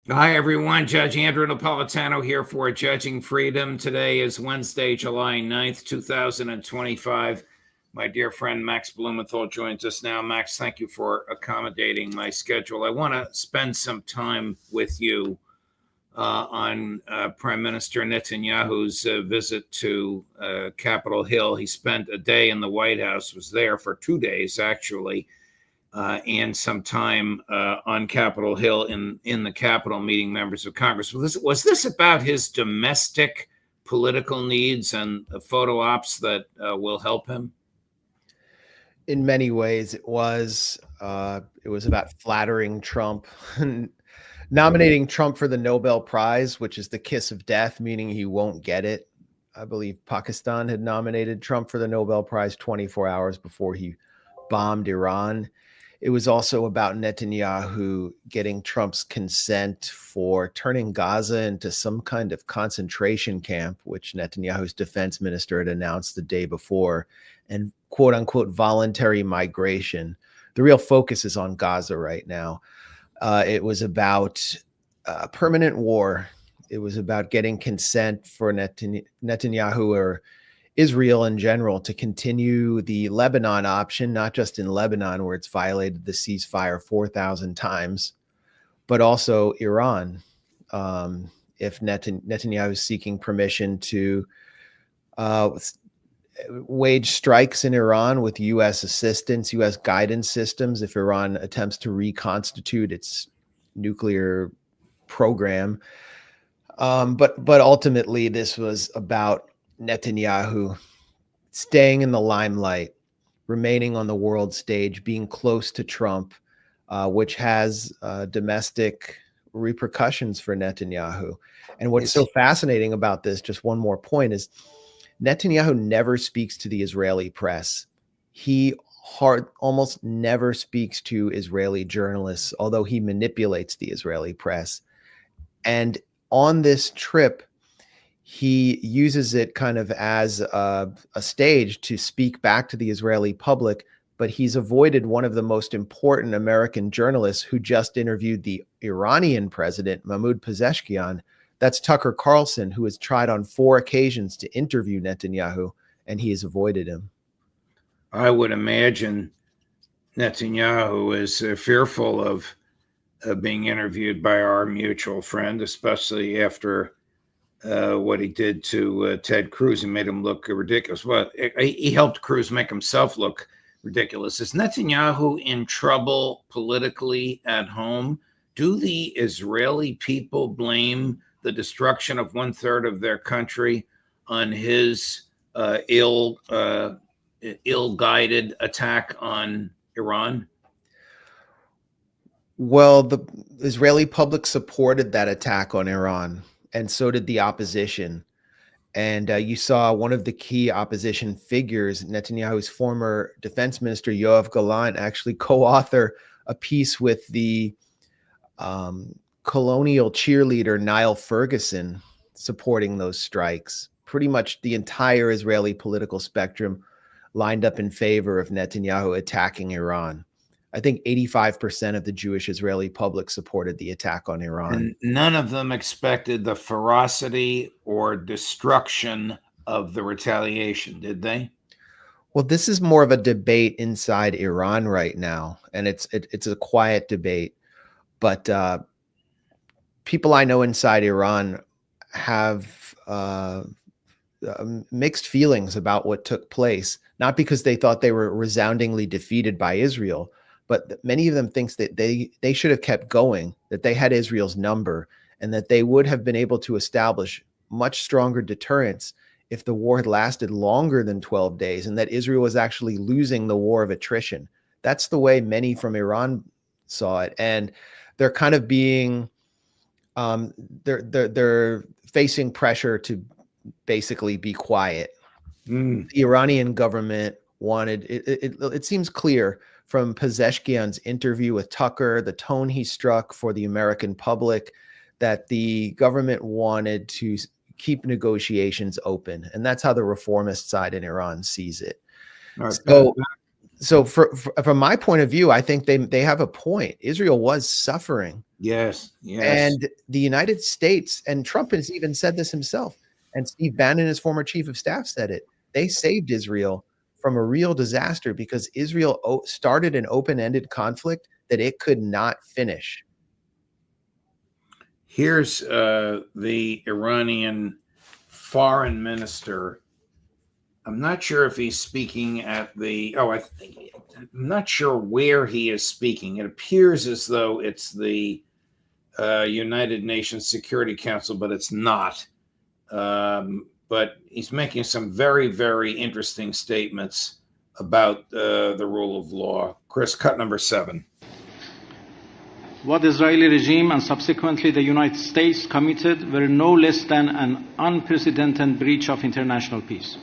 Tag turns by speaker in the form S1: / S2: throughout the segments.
S1: Hi, everyone. Judge Andrew Napolitano here for Judging Freedom. Today is Wednesday, July 9th, 2025. My dear friend Max Blumenthal joins us now. Max, thank you for accommodating my schedule. I want to spend some time with you on Prime Minister Netanyahu's visit to Capitol Hill. He spent a day in the White House, was there for 2 days, actually. And some time on Capitol Hill in the Capitol meeting members of Congress. Was this about his domestic political needs and the photo ops that will help him?
S2: In many ways, it was about flattering Trump, nominating Trump for the Nobel Prize, which is the kiss of death, meaning he won't get it. I believe Pakistan had nominated Trump for the Nobel Prize 24 hours before he bombed Iran. It was also about Netanyahu getting Trump's consent for turning Gaza into some kind of concentration camp, which Netanyahu's defense minister had announced the day before, and quote unquote voluntary migration. The real focus is on Gaza right now. It was about permanent war. It was about getting consent for Netanyahu or Israel in general to continue the Lebanon option, not just in Lebanon, where it's violated the ceasefire 4,000 times, but also Iran. If Netanyahu is seeking permission to wage strikes in Iran with U.S. assistance, U.S. guidance systems, if Iran attempts to reconstitute its nuclear program. But ultimately, this was about Netanyahu staying in the limelight, remaining on the world stage, being close to Trump, which has domestic repercussions for Netanyahu. And what's so fascinating about this, just one more point, is Netanyahu never speaks to the Israeli press. He almost never speaks to Israeli journalists, although he manipulates the Israeli press. And on this trip, he uses it kind of as a stage to speak back to the Israeli public, but he's avoided one of the most important American journalists who just interviewed the Iranian president, Mahmoud Pezeshkian. That's Tucker Carlson, who has tried on 4 occasions to interview Netanyahu, and he has avoided him.
S1: I would imagine Netanyahu is fearful of being interviewed by our mutual friend, especially after what he did to Ted Cruz and made him look ridiculous. Well, he helped Cruz make himself look ridiculous. Is Netanyahu in trouble politically at home? Do the Israeli people blame the destruction of 1/3 of their country on his ill-guided attack on Iran?
S2: Well, the Israeli public supported that attack on Iran, and so did the opposition. And you saw one of the key opposition figures, Netanyahu's former defense minister, Yoav Gallant, actually co-author a piece with the colonial cheerleader, Niall Ferguson, supporting those strikes. Pretty much the entire Israeli political spectrum lined up in favor of Netanyahu attacking Iran. I think 85% of the Jewish Israeli public supported the attack on Iran.
S1: And none of them expected the ferocity or destruction of the retaliation, did they?
S2: Well, this is more of a debate inside Iran right now, and it's a quiet debate. But people I know inside Iran have mixed feelings about what took place, not because they thought they were resoundingly defeated by Israel, but many of them thinks that they should have kept going, that they had Israel's number, and that they would have been able to establish much stronger deterrence if the war had lasted longer than 12 days and that Israel was actually losing the war of attrition. That's the way many from Iran saw it. And they're kind of being, they're facing pressure to basically be quiet. The Iranian government wanted, it seems clear from Pezeshkian's interview with Tucker, the tone he struck for the American public, that the government wanted to keep negotiations open. And that's how the reformist side in Iran sees it.
S1: Right,
S2: So So from my point of view, I think they have a point. Israel was suffering.
S1: Yes, yes.
S2: And the United States, and Trump has even said this himself, and Steve Bannon, his former chief of staff, said it. They saved Israel from a real disaster because Israel started an open-ended conflict that it could not finish.
S1: Here's the Iranian foreign minister. I'm not sure if he's speaking at the, I'm not sure where he is speaking. It appears as though it's the United Nations Security Council, but it's not. But he's making some very, very interesting statements about the rule of law. Chris, cut number 7.
S3: What the Israeli regime and subsequently the United States committed were no less than an unprecedented breach of international peace.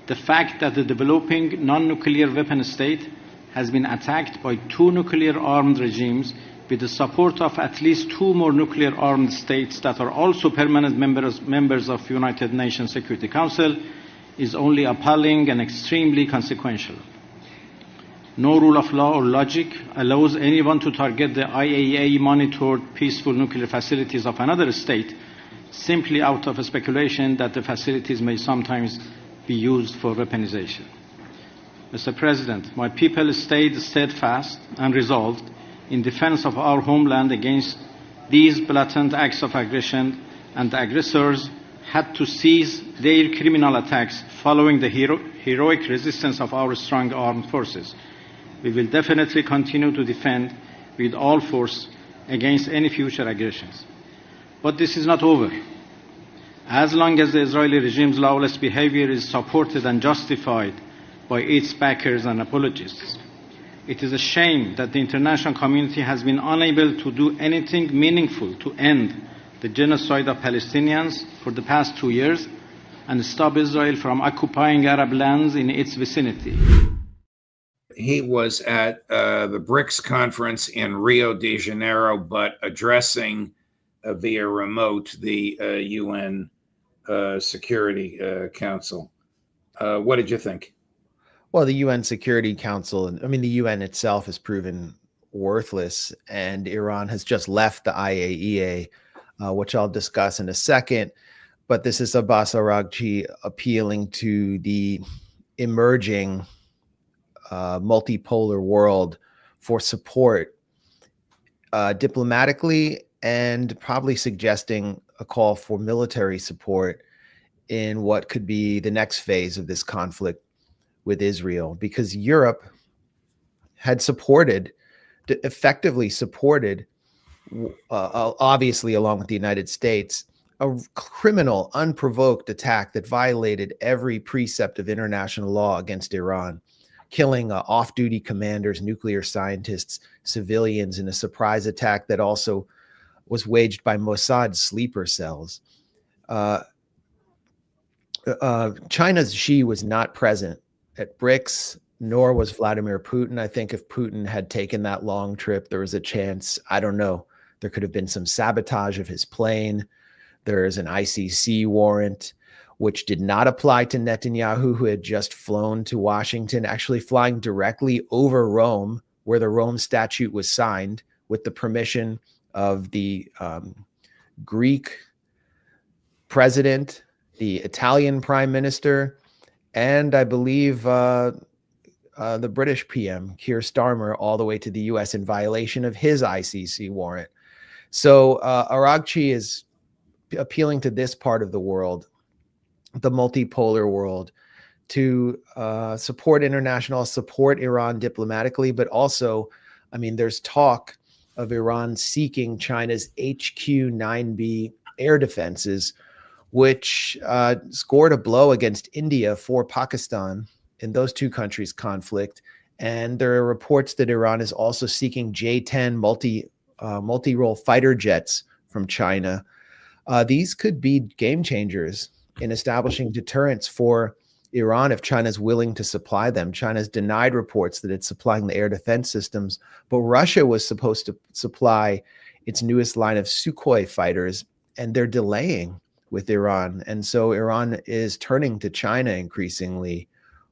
S3: The fact that the developing non-nuclear weapon state has been attacked by 2 nuclear-armed regimes with the support of at least 2 more nuclear-armed states that are also permanent members of United Nations Security Council is only appalling and extremely consequential. No rule of law or logic allows anyone to target the IAEA-monitored peaceful nuclear facilities of another state simply out of speculation that the facilities may sometimes be used for weaponization. Mr. President, my people stayed steadfast and resolved in defense of our homeland against these blatant acts of aggression, and the aggressors had to cease their criminal attacks following the heroic resistance of our strong armed forces. We will definitely continue to defend with all force against any future aggressions. But this is not over. As long as the Israeli regime's lawless behavior is supported and justified by its backers and apologists, it is a shame that the international community has been unable to do anything meaningful to end the genocide of Palestinians for the past 2 years and stop Israel from occupying Arab lands in its vicinity.
S1: He was at the BRICS conference in Rio de Janeiro, but addressing via remote the UN Security Council. What did you think?
S2: Well, the UN Security Council, I mean, the UN itself has proven worthless, and Iran has just left the IAEA, which I'll discuss in a second. But this is Abbas Araghchi appealing to the emerging multipolar world for support diplomatically, and probably suggesting a call for military support in what could be the next phase of this conflict with Israel, because Europe had effectively supported, obviously along with the United States, a criminal, unprovoked attack that violated every precept of international law against Iran, killing off-duty commanders, nuclear scientists, civilians in a surprise attack that also was waged by Mossad sleeper cells. China's Xi was not present at BRICS, nor was Vladimir Putin. I think if Putin had taken that long trip, there was a chance, I don't know, there could have been some sabotage of his plane. There is an ICC warrant, which did not apply to Netanyahu, who had just flown to Washington, actually flying directly over Rome, where the Rome Statute was signed with the permission of the Greek president, the Italian prime minister, and I believe the British PM, Keir Starmer, all the way to the US in violation of his ICC warrant. So Araghchi is appealing to this part of the world, the multipolar world, to support Iran diplomatically, but also, I mean, there's talk of Iran seeking China's HQ-9B air defenses, which scored a blow against India for Pakistan in those two countries' conflict. And there are reports that Iran is also seeking J-10 multi-role fighter jets from China. These could be game changers in establishing deterrence for Iran if China's willing to supply them. China's denied reports that it's supplying the air defense systems, but Russia was supposed to supply its newest line of Sukhoi fighters, and they're delaying with Iran. And so Iran is turning to China increasingly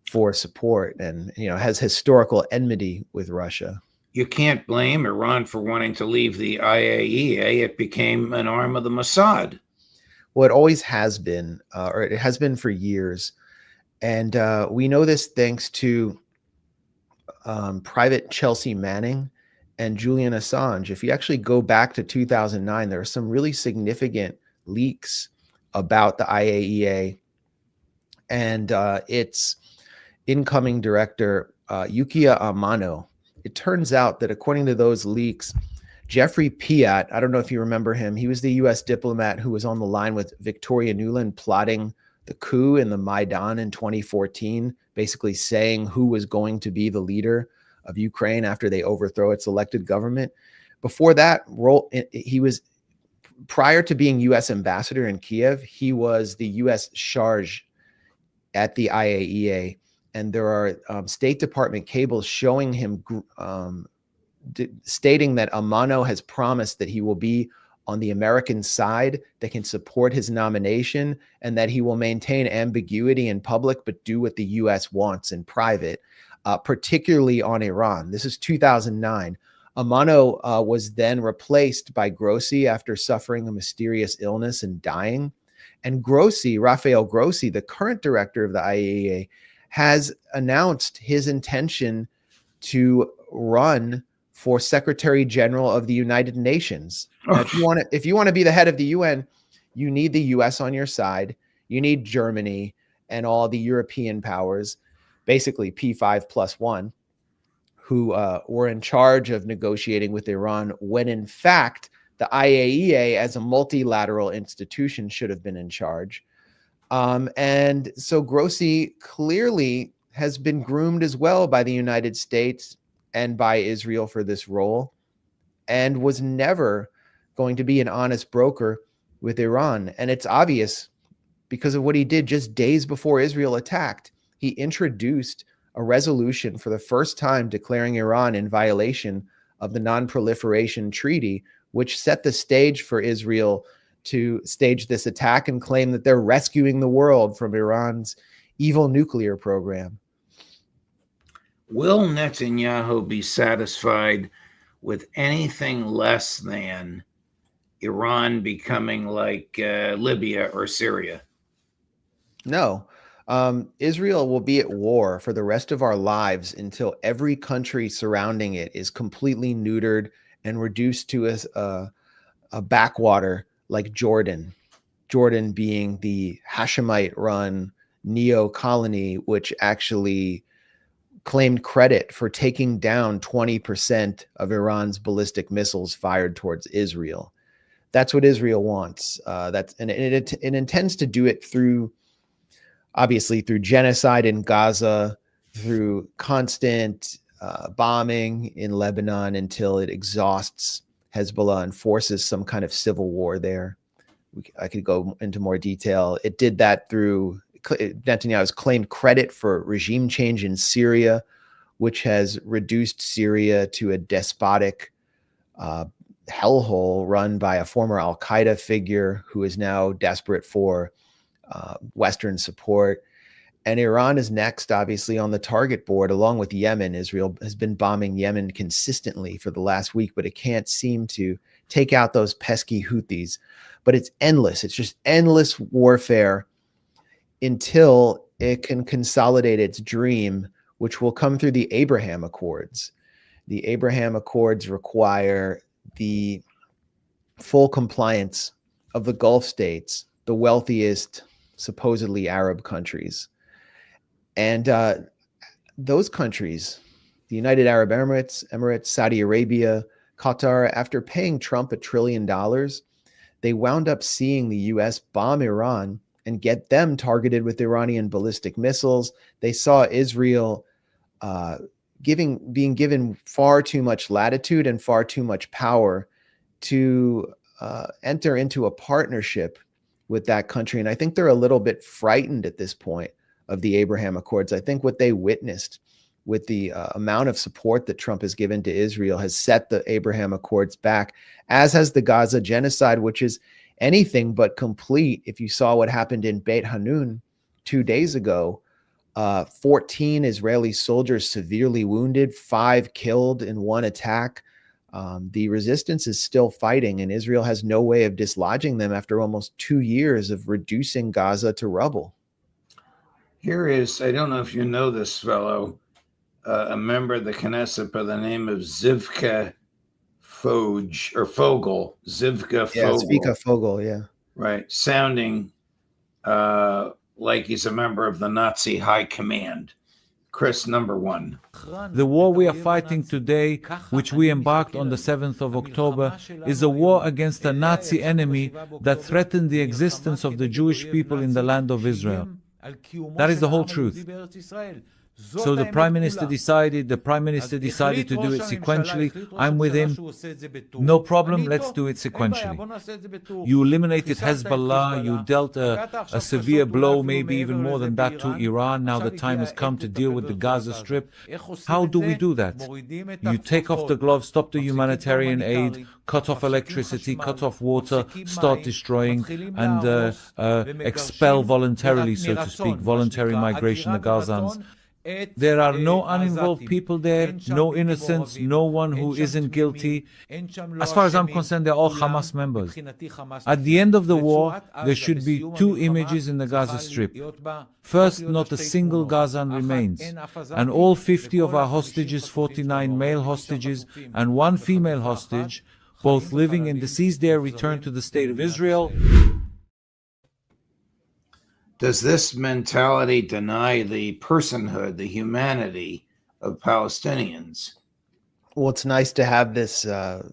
S2: for support, and has historical enmity with Russia.
S1: You can't blame Iran for wanting to leave the IAEA. It became an arm of the Mossad.
S2: Well, it always has been, or it has been for years. And we know this thanks to Private Chelsea Manning and Julian Assange. If you actually go back to 2009, there are some really significant leaks about the IAEA and its incoming director, Yukiya Amano. It turns out that according to those leaks, Jeffrey Piat, I don't know if you remember him, he was the U.S. diplomat who was on the line with Victoria Nuland plotting the coup in the Maidan in 2014, basically saying who was going to be the leader of Ukraine after they overthrow its elected government. Before that role, he was, prior to being U.S. ambassador in Kiev, he was the U.S. charge at the IAEA. And there are State Department cables showing him stating that Amano has promised that he will be on the American side that can support his nomination, and that he will maintain ambiguity in public but do what the U.S. wants in private, particularly on Iran. This is 2009. Amano was then replaced by Grossi after suffering a mysterious illness and dying. And Grossi, Rafael Grossi, the current director of the IAEA, has announced his intention to run for Secretary General of the United Nations. Now, if you want to be the head of the UN, you need the US on your side. You need Germany and all the European powers, basically P5+1, who were in charge of negotiating with Iran, when in fact the IAEA as a multilateral institution should have been in charge. And so Grossi clearly has been groomed as well by the United States and by Israel for this role, and was never going to be an honest broker with Iran. And it's obvious because of what he did just days before Israel attacked. He introduced a resolution for the first time declaring Iran in violation of the Non-Proliferation Treaty, which set the stage for Israel to stage this attack and claim that they're rescuing the world from Iran's evil nuclear program.
S1: Will Netanyahu be satisfied with anything less than Iran becoming like Libya or Syria?
S2: No. Israel will be at war for the rest of our lives until every country surrounding it is completely neutered and reduced to a backwater like Jordan. Jordan being the Hashemite-run neo-colony, which actually claimed credit for taking down 20% of Iran's ballistic missiles fired towards Israel. That's what Israel wants. It intends to do it through, obviously, through genocide in Gaza, through constant bombing in Lebanon until it exhausts Hezbollah and forces some kind of civil war there. I could go into more detail. It did that through Netanyahu's claimed credit for regime change in Syria, which has reduced Syria to a despotic hellhole run by a former al-Qaeda figure who is now desperate for Western support. And Iran is next, obviously, on the target board, along with Yemen. Israel has been bombing Yemen consistently for the last week, but it can't seem to take out those pesky Houthis. But it's endless. It's just endless warfare until it can consolidate its dream, which will come through the Abraham Accords. The Abraham Accords require the full compliance of the Gulf states, the wealthiest, supposedly Arab countries. And those countries, the United Arab Emirates, Saudi Arabia, Qatar, after paying Trump $1 trillion, they wound up seeing the U.S. bomb Iran and get them targeted with Iranian ballistic missiles. They saw Israel being given far too much latitude and far too much power to enter into a partnership with that country. And I think they're a little bit frightened at this point of the Abraham Accords. I think what they witnessed with the amount of support that Trump has given to Israel has set the Abraham Accords back, as has the Gaza genocide, which is anything but complete. If you saw what happened in Beit Hanun 2 days ago, 14 Israeli soldiers severely wounded, 5 killed in one attack. The resistance is still fighting, and Israel has no way of dislodging them after almost 2 years of reducing Gaza to rubble.
S1: Here is, I don't know if you know this fellow, a member of the Knesset by the name of Zivka Fogel. Zivka
S2: Yeah,
S1: Fogel.
S2: Zvika Fogel, yeah.
S1: Right. Sounding like he's a member of the Nazi high command. Chris, number one.
S4: The war we are fighting today, which we embarked on the 7th of October, is a war against a Nazi enemy that threatened the existence of the Jewish people in the land of Israel. That is the whole truth. So the Prime Minister decided to do it sequentially. I'm with him. No problem, let's do it sequentially. You eliminated Hezbollah, you dealt a severe blow, maybe even more than that, to Iran. Now the time has come to deal with the Gaza Strip. How do we do that? You take off the gloves, stop the humanitarian aid, cut off electricity, cut off water, start destroying, and expel voluntarily, so to speak, voluntary migration, the Gazans. There are no uninvolved people there, no innocents, no one who isn't guilty. As far as I'm concerned, they're all Hamas members. At the end of the war, there should be 2 images in the Gaza Strip. First, not a single Gazan remains, and all 50 of our hostages, 49 male hostages and 1 female hostage, both living and deceased there, returned to the state of Israel.
S1: Does this mentality deny the personhood, the humanity of Palestinians?
S2: Well, it's nice to have this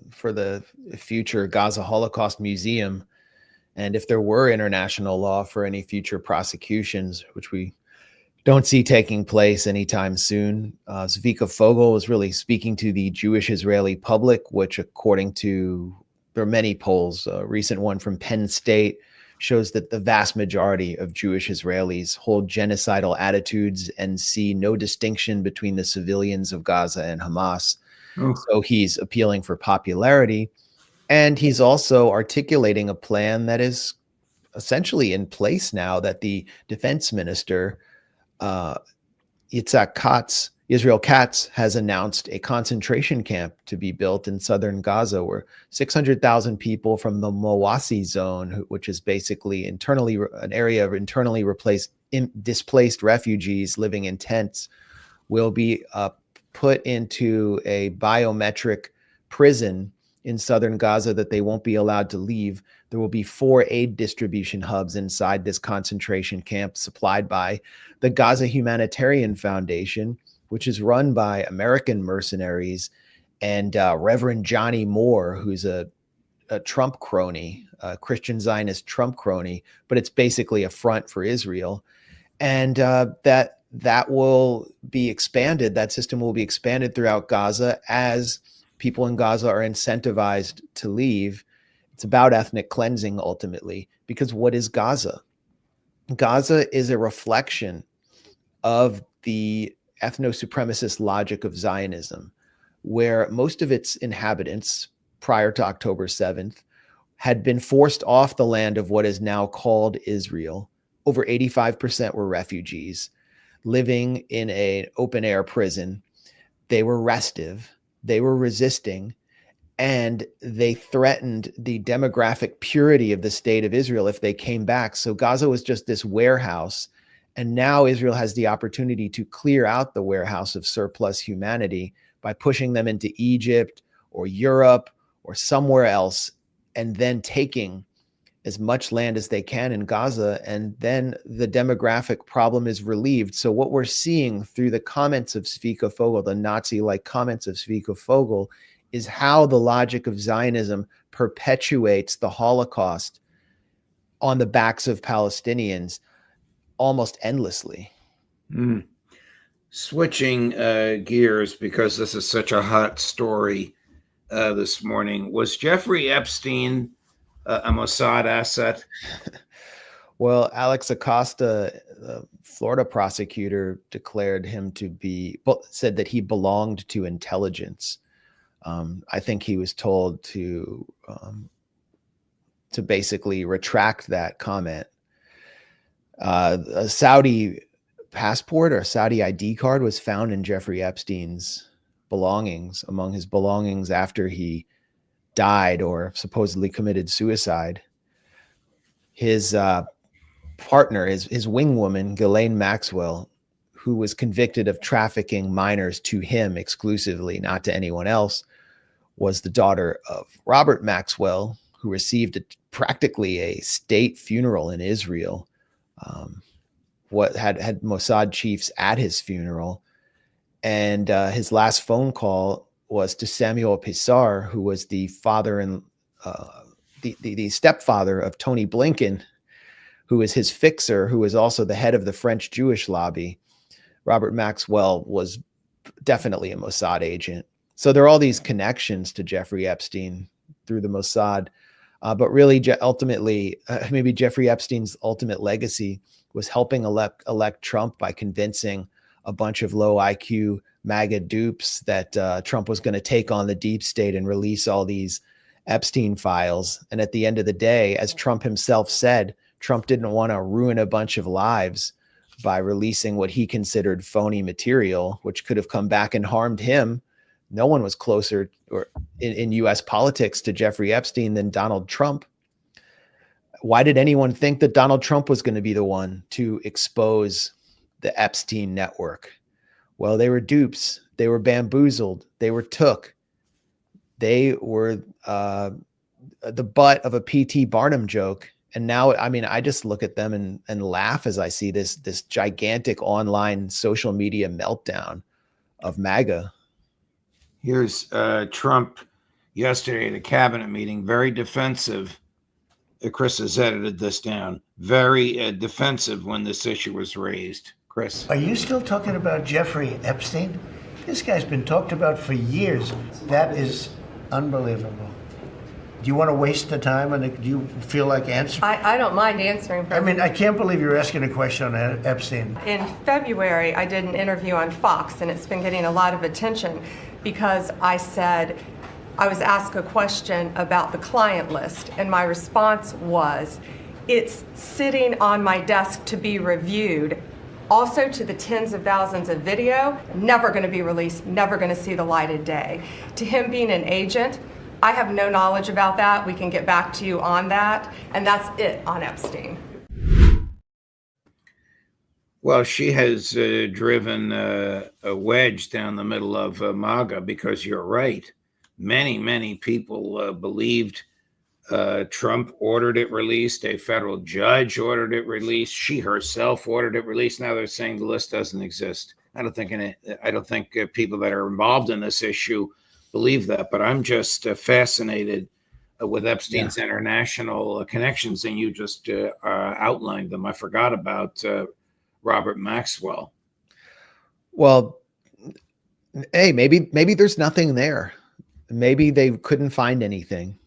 S2: for the future Gaza Holocaust Museum. And if there were international law for any future prosecutions, which we don't see taking place anytime soon, Zvika Fogel was really speaking to the Jewish Israeli public, which according to, there are many polls, a recent one from Penn State shows that the vast majority of Jewish Israelis hold genocidal attitudes and see no distinction between the civilians of Gaza and Hamas. So he's appealing for popularity. And he's also articulating a plan that is essentially in place now, that the defense minister, Yitzhak Katz, Israel Katz, has announced a concentration camp to be built in southern Gaza, where 600,000 people from the Mawasi zone, which is basically an area of internally displaced refugees living in tents, will be put into a biometric prison in southern Gaza that they won't be allowed to leave. There will be 4 aid distribution hubs inside this concentration camp, supplied by the Gaza Humanitarian Foundation, which is run by American mercenaries, and Reverend Johnny Moore, who's a Trump crony, a Christian Zionist Trump crony, but it's basically a front for Israel. And that will be expanded. That system will be expanded throughout Gaza as people in Gaza are incentivized to leave. It's about ethnic cleansing ultimately, because what is Gaza? Gaza is a reflection of the ethno-supremacist logic of Zionism, where most of its inhabitants prior to October 7th had been forced off the land of what is now called Israel. Over 85% were refugees living in an open-air prison. They were restive, they were resisting, and they threatened the demographic purity of the state of Israel if they came back. So Gaza was just this warehouse. And now Israel has the opportunity to clear out the warehouse of surplus humanity by pushing them into Egypt or Europe or somewhere else, and then taking as much land as they can in Gaza. And then the demographic problem is relieved. So what we're seeing through the comments of Zvika Fogel, the Nazi-like comments of Zvika Fogel, is how the logic of Zionism perpetuates the Holocaust on the backs of Palestinians almost endlessly.
S1: Switching gears, because this is such a hot story this morning. Was Jeffrey Epstein a Mossad asset?
S2: Well, Alex Acosta, the Florida prosecutor, declared him to be, said that he belonged to intelligence. I think he was told to basically retract that comment. A Saudi passport or a Saudi ID card was found in Jeffrey Epstein's belongings, among his belongings after he died or supposedly committed suicide. His partner, his wing woman, Ghislaine Maxwell, who was convicted of trafficking minors to him exclusively, not to anyone else, was the daughter of Robert Maxwell, who received practically a state funeral in Israel. What had Mossad chiefs at his funeral, and his last phone call was to Samuel Pisar, who was the father and the stepfather of Tony Blinken, who is his fixer, who is also the head of the French Jewish lobby. Robert Maxwell was definitely a Mossad agent. So there are all these connections to Jeffrey Epstein through the Mossad. But really, ultimately, maybe Jeffrey Epstein's ultimate legacy was helping elect Trump by convincing a bunch of low IQ MAGA dupes that Trump was going to take on the deep state and release all these Epstein files. And at the end of the day, as Trump himself said, Trump didn't want to ruin a bunch of lives by releasing what he considered phony material, which could have come back and harmed him. No one was closer or in U.S. politics to Jeffrey Epstein than Donald Trump. Why did anyone think that Donald Trump was going to be the one to expose the Epstein network? Well, they were dupes. They were bamboozled. They were took. They were the butt of a P.T. Barnum joke. And now, I mean, I just look at them and laugh as I see this gigantic online social media meltdown of MAGA.
S1: Here's Trump yesterday at a cabinet meeting, very defensive. Chris has edited this down. Very defensive when this issue was raised. Chris.
S5: Are you still talking about Jeffrey Epstein? This guy's been talked about for years. That is unbelievable. Do you want to waste the time, and do you feel like answering?
S6: I don't mind answering.
S5: I mean, I can't believe you're asking a question on Epstein.
S6: In February, I did an interview on Fox, and it's been getting a lot of attention because I said, I was asked a question about the client list, and my response was, it's sitting on my desk to be reviewed. Also to the tens of thousands of video, never going to be released, never going to see the light of day. To him being an agent, I have no knowledge about that. We can get back to you on that. And that's it on Epstein.
S1: Well, she has driven a wedge down the middle of MAGA, because you're right. Many people believed Trump ordered it released. A federal judge ordered it released. She herself ordered it released. Now they're saying the list doesn't exist. I don't think people that are involved in this issue believe that, but I'm just fascinated with Epstein's international connections, and you just outlined them. I forgot about Robert Maxwell.
S2: Well, hey, maybe there's nothing there. Maybe they couldn't find anything.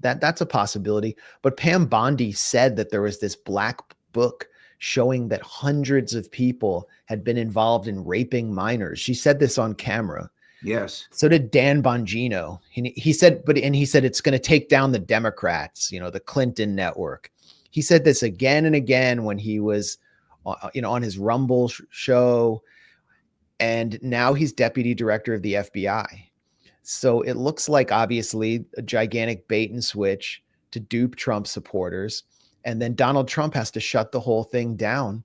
S2: That's a possibility. But Pam Bondi said that there was this black book showing that hundreds of people had been involved in raping minors. She said this on camera.
S1: Yes.
S2: So did Dan Bongino. He said it's going to take down the Democrats, the Clinton network. He said this again and again when he was, on his Rumble show, and now he's deputy director of the FBI. So it looks like obviously a gigantic bait and switch to dupe Trump supporters, and then Donald Trump has to shut the whole thing down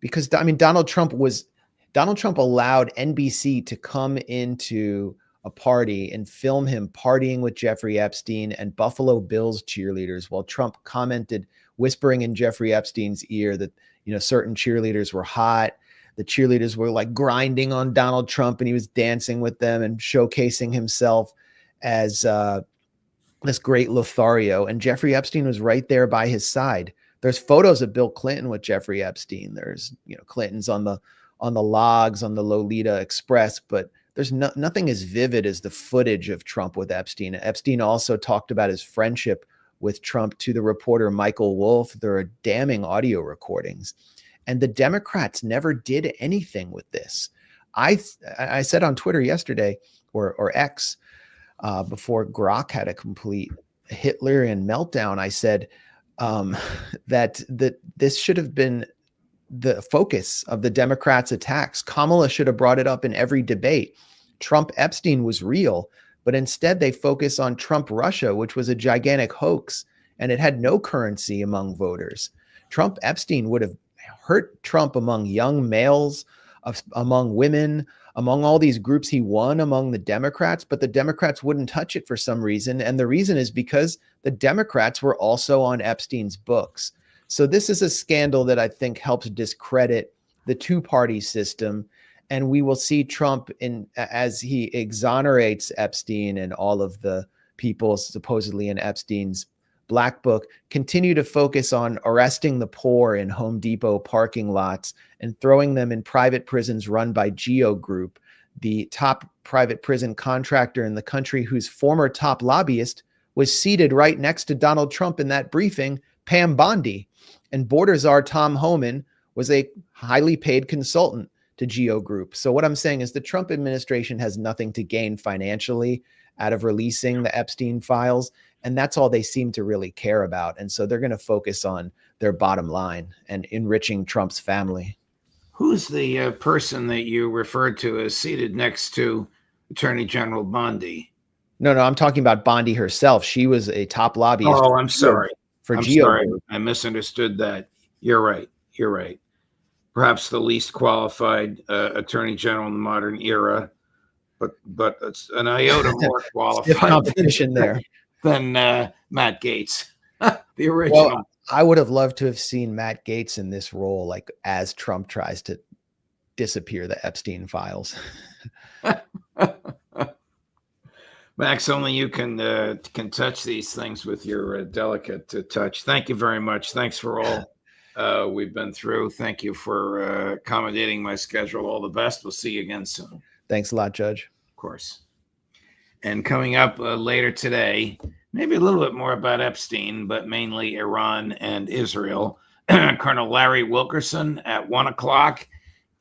S2: because Donald Trump allowed NBC to come into a party and film him partying with Jeffrey Epstein and Buffalo Bills cheerleaders while Trump commented, whispering in Jeffrey Epstein's ear that, certain cheerleaders were hot. The cheerleaders were like grinding on Donald Trump and he was dancing with them and showcasing himself as this great Lothario. And Jeffrey Epstein was right there by his side. There's photos of Bill Clinton with Jeffrey Epstein. There's, Clinton's on the logs on the Lolita Express, but there's nothing as vivid as the footage of Trump with Epstein. Epstein also talked about his friendship with Trump to the reporter Michael Wolff. There are damning audio recordings, and the Democrats never did anything with this. I said on Twitter yesterday or X before Grok had a complete Hitlerian meltdown. I said that this should have been the focus of the Democrats' attacks. Kamala should have brought it up in every debate. Trump Epstein was real, but instead they focus on Trump Russia, which was a gigantic hoax, and it had no currency among voters. Trump Epstein would have hurt Trump among young males, among women, among all these groups he won among the Democrats, but the Democrats wouldn't touch it for some reason. And the reason is because the Democrats were also on Epstein's books. So this is a scandal that I think helps discredit the two-party system. And we will see Trump, as he exonerates Epstein and all of the people supposedly in Epstein's black book, continue to focus on arresting the poor in Home Depot parking lots and throwing them in private prisons run by Geo Group, the top private prison contractor in the country, whose former top lobbyist was seated right next to Donald Trump in that briefing, Pam Bondi. And border czar Tom Homan was a highly paid consultant to Geo Group. So what I'm saying is the Trump administration has nothing to gain financially out of releasing the Epstein files. And that's all they seem to really care about. And so they're going to focus on their bottom line and enriching Trump's family.
S1: Who's the person that you referred to as seated next to Attorney General Bondi?
S2: No, I'm talking about Bondi herself. She was a top lobbyist.
S1: Oh, I'm sorry.
S2: I'm sorry.
S1: I misunderstood that. You're right. Perhaps the least qualified Attorney General in the modern era, but it's an iota more qualified
S2: competition there
S1: than Matt Gaetz, the original.
S2: Well, I would have loved to have seen Matt Gaetz in this role, like as Trump tries to disappear the Epstein files.
S1: Max, only you can touch these things with your delicate touch. Thank you very much. Thanks for all we've been through. Thank you for accommodating my schedule. All the best. We'll see you again soon.
S2: Thanks a lot, Judge.
S1: Of course. And coming up later today, maybe a little bit more about Epstein, but mainly Iran and Israel. Colonel Larry Wilkerson at 1 o'clock,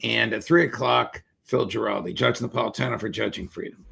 S1: and at 3 o'clock, Phil Giraldi, Judge Napolitano for Judging Freedom.